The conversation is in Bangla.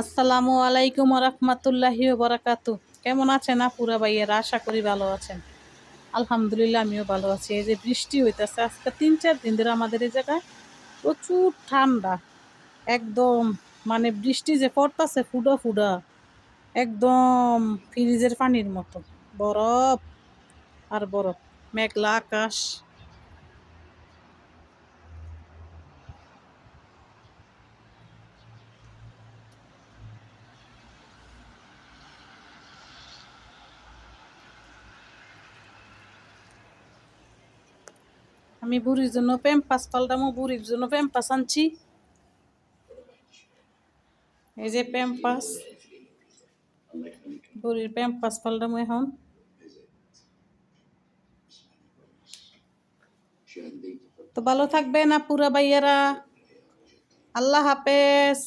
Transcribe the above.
আসসালামু আলাইকুম রহমতুল্লাহি বারাকাতু। কেমন আছেন আপুরা ভাইয়েরা? আশা করি ভালো আছেন। আলহামদুলিল্লাহ আমিও ভালো আছি। এই যে বৃষ্টি হইতেছে আজকে 3-4 দিন ধরে আমাদের এই জায়গায় প্রচুর ঠান্ডা। একদম মানে বৃষ্টি যে পড়তেছে ফুডা ফুডা, একদম ফ্রিজের পানির মতো বরফ আর বরফ, মেঘলা আকাশ। আমি বুড়ির জন্য প্যাম্পাস পাল্টামো, বুড়ির জন্য প্যাম্পাস আনছি। এই যে প্যাম্পাস, বুড়ির প্যাম্পাস পাল্টামো এখন। তো ভালো থাকবেন আপুরা ভাইয়ারা। আল্লাহ হাফেজ।